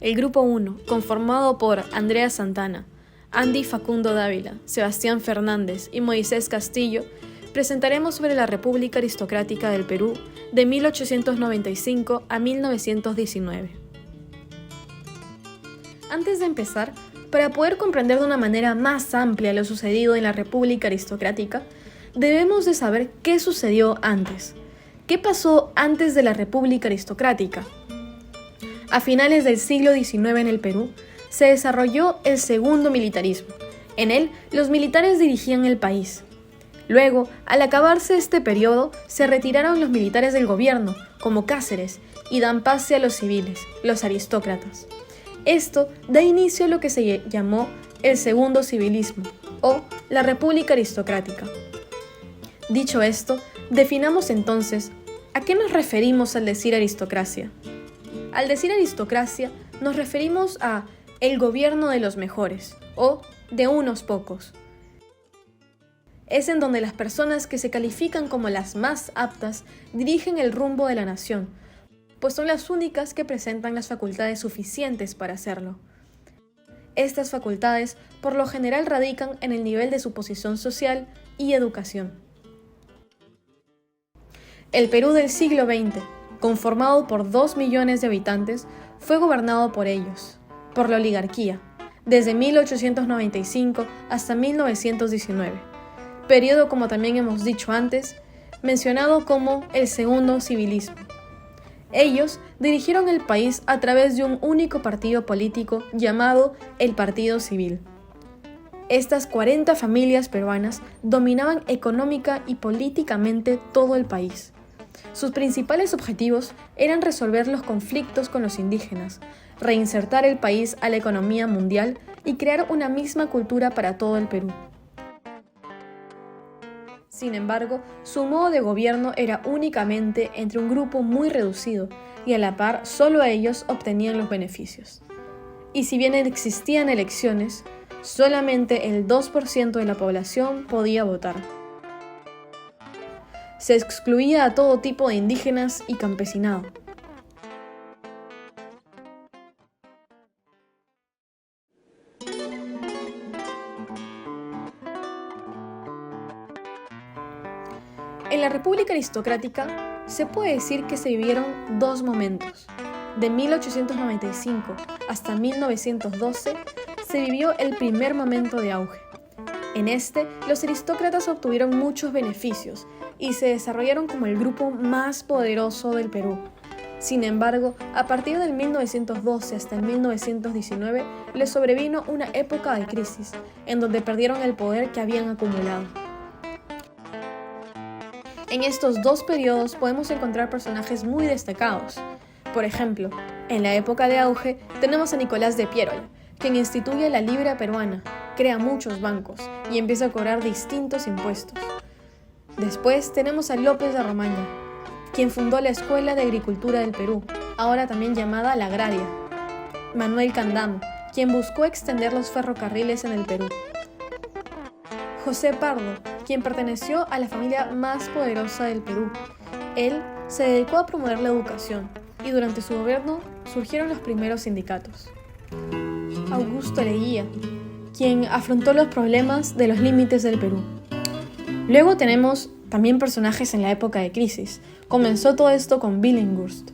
el Grupo 1, conformado por Andrea Santana, Andy Facundo Dávila, Sebastián Fernández y Moisés Castillo, presentaremos sobre la República Aristocrática del Perú de 1895 a 1919. Antes de empezar, para poder comprender de una manera más amplia lo sucedido en la República Aristocrática, debemos de saber qué sucedió antes. ¿Qué pasó antes de la República Aristocrática? A finales del siglo XIX en el Perú, se desarrolló el segundo militarismo. En él, los militares dirigían el país. Luego, al acabarse este periodo, se retiraron los militares del gobierno, como Cáceres, y dan pase a los civiles, los aristócratas. Esto da inicio a lo que se llamó el segundo civilismo, o la República Aristocrática. Dicho esto, definamos entonces a qué nos referimos al decir aristocracia. Al decir aristocracia, nos referimos a el gobierno de los mejores, o de unos pocos. Es en donde las personas que se califican como las más aptas dirigen el rumbo de la nación, pues son las únicas que presentan las facultades suficientes para hacerlo. Estas facultades, por lo general, radican en el nivel de su posición social y educación. El Perú del siglo XX, conformado por 2 millones de habitantes, fue gobernado por ellos, por la oligarquía, desde 1895 hasta 1919, periodo, como también hemos dicho antes, mencionado como el segundo civilismo. Ellos dirigieron el país a través de un único partido político llamado el Partido Civil. Estas 40 familias peruanas dominaban económica y políticamente todo el país. Sus principales objetivos eran resolver los conflictos con los indígenas, reinsertar el país a la economía mundial y crear una misma cultura para todo el Perú. Sin embargo, su modo de gobierno era únicamente entre un grupo muy reducido y a la par solo ellos obtenían los beneficios. Y si bien existían elecciones, solamente el 2% de la población podía votar. Se excluía a todo tipo de indígenas y campesinado. En la República Aristocrática se puede decir que se vivieron dos momentos. De 1895 hasta 1912 se vivió el primer momento de auge. En este, los aristócratas obtuvieron muchos beneficios y se desarrollaron como el grupo más poderoso del Perú. Sin embargo, a partir del 1912 hasta el 1919 les sobrevino una época de crisis, en donde perdieron el poder que habían acumulado. En estos dos periodos podemos encontrar personajes muy destacados. Por ejemplo, en la época de auge tenemos a Nicolás de Piérola, quien instituye la libra peruana, crea muchos bancos y empieza a cobrar distintos impuestos. Después tenemos a López de Romaña, quien fundó la Escuela de Agricultura del Perú, ahora también llamada la Agraria. Manuel Candamo, quien buscó extender los ferrocarriles en el Perú. José Pardo, quien perteneció a la familia más poderosa del Perú. Él se dedicó a promover la educación y durante su gobierno surgieron los primeros sindicatos. Augusto Leguía, quien afrontó los problemas de los límites del Perú. Luego tenemos también personajes en la época de crisis. Comenzó todo esto con Billinghurst,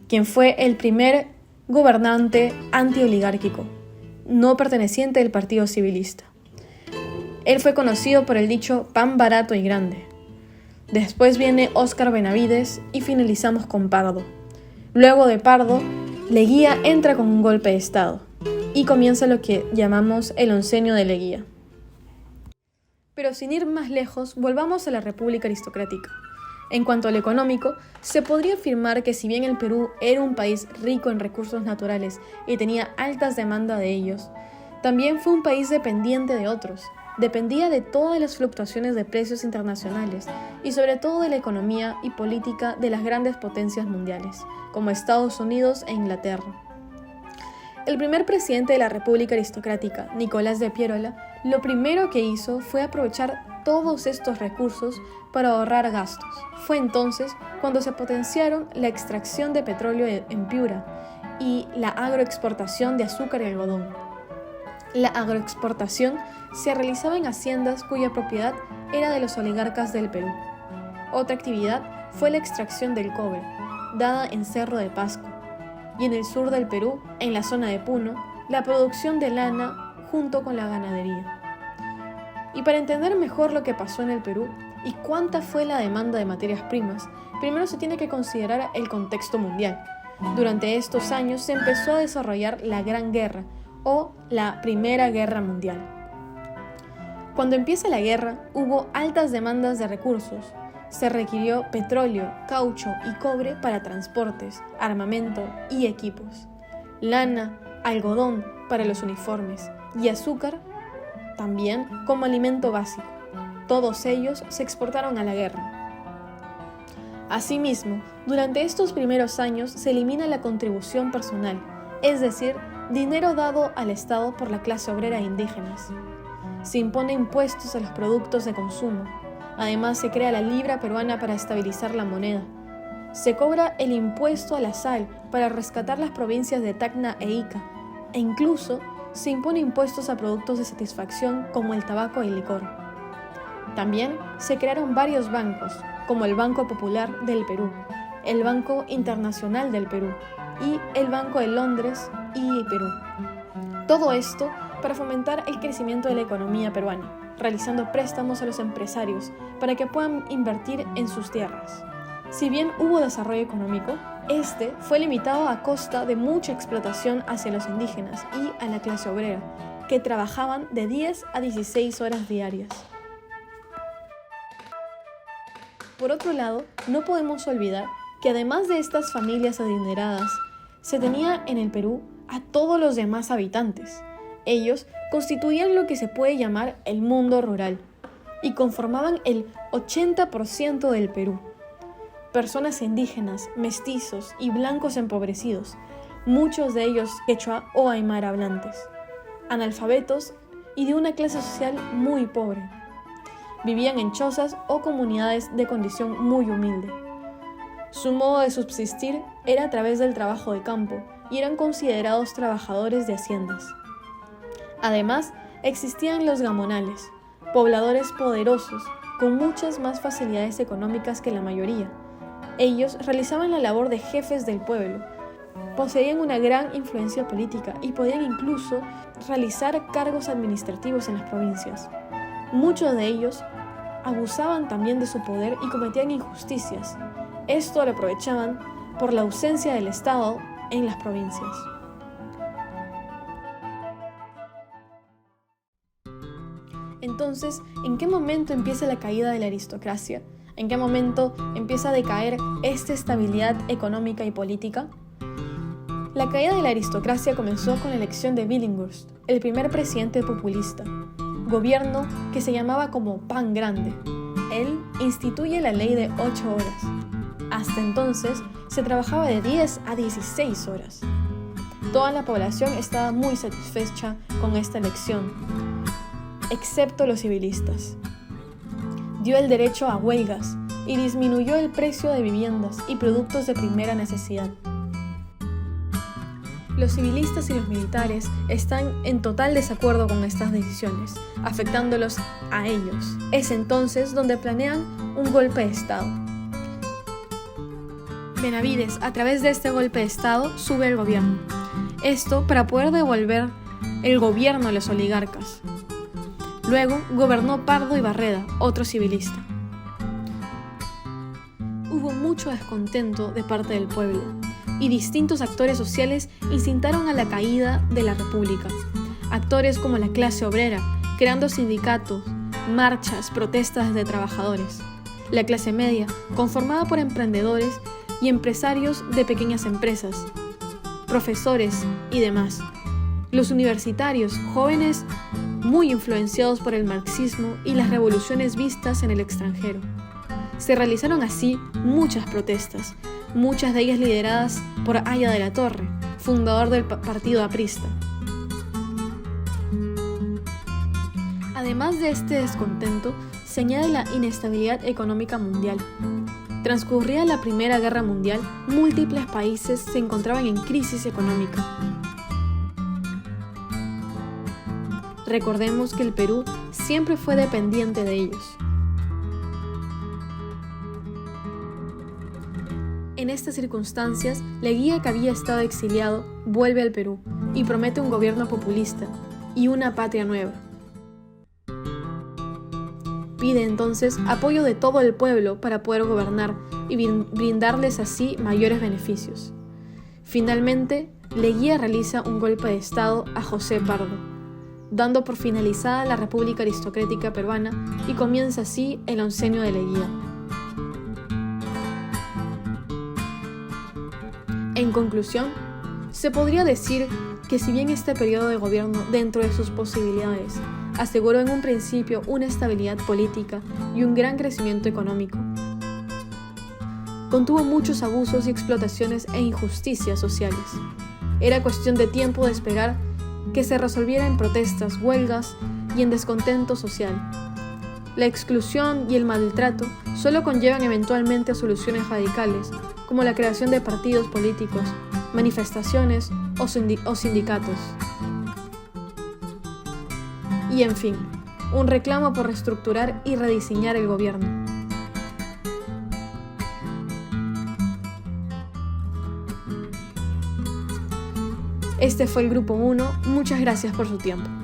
quien fue el primer gobernante antioligárquico, no perteneciente del Partido Civilista. Él fue conocido por el dicho pan barato y grande. Después viene Óscar Benavides y finalizamos con Pardo. Luego de Pardo, Leguía entra con un golpe de Estado y comienza lo que llamamos el oncenio de Leguía. Pero sin ir más lejos, volvamos a la República Aristocrática. En cuanto al económico, se podría afirmar que si bien el Perú era un país rico en recursos naturales y tenía altas demandas de ellos, también fue un país dependiente de otros. Dependía de todas las fluctuaciones de precios internacionales y sobre todo de la economía y política de las grandes potencias mundiales, como Estados Unidos e Inglaterra. El primer presidente de la República Aristocrática, Nicolás de Piérola, lo primero que hizo fue aprovechar todos estos recursos para ahorrar gastos. Fue entonces cuando se potenciaron la extracción de petróleo en Piura y la agroexportación de azúcar y algodón. La agroexportación se realizaba en haciendas cuya propiedad era de los oligarcas del Perú. Otra actividad fue la extracción del cobre, dada en Cerro de Pasco, y en el sur del Perú, en la zona de Puno, la producción de lana junto con la ganadería. Y para entender mejor lo que pasó en el Perú y cuánta fue la demanda de materias primas, primero se tiene que considerar el contexto mundial. Durante estos años se empezó a desarrollar la Gran Guerra o la Primera Guerra Mundial. Cuando empieza la guerra, hubo altas demandas de recursos. Se requirió petróleo, caucho y cobre para transportes, armamento y equipos, lana, algodón para los uniformes y azúcar también como alimento básico. Todos ellos se exportaron a la guerra. Asimismo, durante estos primeros años se elimina la contribución personal, es decir, dinero dado al Estado por la clase obrera e indígenas. Se impone impuestos a los productos de consumo. Además, se crea la libra peruana para estabilizar la moneda. Se cobra el impuesto a la sal para rescatar las provincias de Tacna e Ica, e incluso se impone impuestos a productos de satisfacción como el tabaco y el licor. También se crearon varios bancos, como el Banco Popular del Perú, el Banco Internacional del Perú y el Banco de Londres y Perú. Todo esto para fomentar el crecimiento de la economía peruana, realizando préstamos a los empresarios para que puedan invertir en sus tierras. Si bien hubo desarrollo económico, este fue limitado a costa de mucha explotación hacia los indígenas y a la clase obrera, que trabajaban de 10 a 16 horas diarias. Por otro lado, no podemos olvidar que además de estas familias adineradas, se tenía en el Perú a todos los demás habitantes. Ellos constituían lo que se puede llamar el mundo rural y conformaban el 80% del Perú. Personas indígenas, mestizos y blancos empobrecidos, muchos de ellos quechua o aymara hablantes, analfabetos y de una clase social muy pobre. Vivían en chozas o comunidades de condición muy humilde. Su modo de subsistir era a través del trabajo de campo y eran considerados trabajadores de haciendas. Además, existían los gamonales, pobladores poderosos, con muchas más facilidades económicas que la mayoría. Ellos realizaban la labor de jefes del pueblo, poseían una gran influencia política y podían incluso realizar cargos administrativos en las provincias. Muchos de ellos abusaban también de su poder y cometían injusticias. Esto lo aprovechaban por la ausencia del Estado en las provincias. Entonces, ¿en qué momento empieza la caída de la aristocracia? ¿En qué momento empieza a decaer esta estabilidad económica y política? La caída de la aristocracia comenzó con la elección de Billinghurst, el primer presidente populista, gobierno que se llamaba como Pan Grande. Él instituye la ley de 8 horas. Hasta entonces se trabajaba de 10 a 16 horas. Toda la población estaba muy satisfecha con esta elección, excepto los civilistas. Dio el derecho a huelgas y disminuyó el precio de viviendas y productos de primera necesidad. Los civilistas y los militares están en total desacuerdo con estas decisiones, afectándolos a ellos. Es entonces donde planean un golpe de Estado. Benavides, a través de este golpe de Estado, sube al gobierno. Esto para poder devolver el gobierno a los oligarcas. Luego gobernó Pardo y Barreda, otro civilista. Hubo mucho descontento de parte del pueblo, y distintos actores sociales incitaron a la caída de la República. Actores como la clase obrera, creando sindicatos, marchas, protestas de trabajadores. La clase media, conformada por emprendedores y empresarios de pequeñas empresas, profesores y demás. Los universitarios, jóvenes muy influenciados por el marxismo y las revoluciones vistas en el extranjero. Se realizaron así muchas protestas, muchas de ellas lideradas por Haya de la Torre, fundador del partido aprista. Además de este descontento, se añade la inestabilidad económica mundial. Transcurrida la Primera Guerra Mundial, múltiples países se encontraban en crisis económica. Recordemos que el Perú siempre fue dependiente de ellos. En estas circunstancias, Leguía, que había estado exiliado, vuelve al Perú y promete un gobierno populista y una patria nueva. Pide entonces apoyo de todo el pueblo para poder gobernar y brindarles así mayores beneficios. Finalmente, Leguía realiza un golpe de Estado a José Pardo, dando por finalizada la República Aristocrática Peruana y comienza así el oncenio de Leguía. En conclusión, se podría decir que si bien este periodo de gobierno, dentro de sus posibilidades, aseguró en un principio una estabilidad política y un gran crecimiento económico, contuvo muchos abusos y explotaciones e injusticias sociales. Era cuestión de tiempo de esperar que se resolviera en protestas, huelgas y en descontento social. La exclusión y el maltrato solo conllevan eventualmente a soluciones radicales, como la creación de partidos políticos, manifestaciones o sindicatos. Y en fin, un reclamo por reestructurar y rediseñar el gobierno. Este fue el Grupo 1, muchas gracias por su tiempo.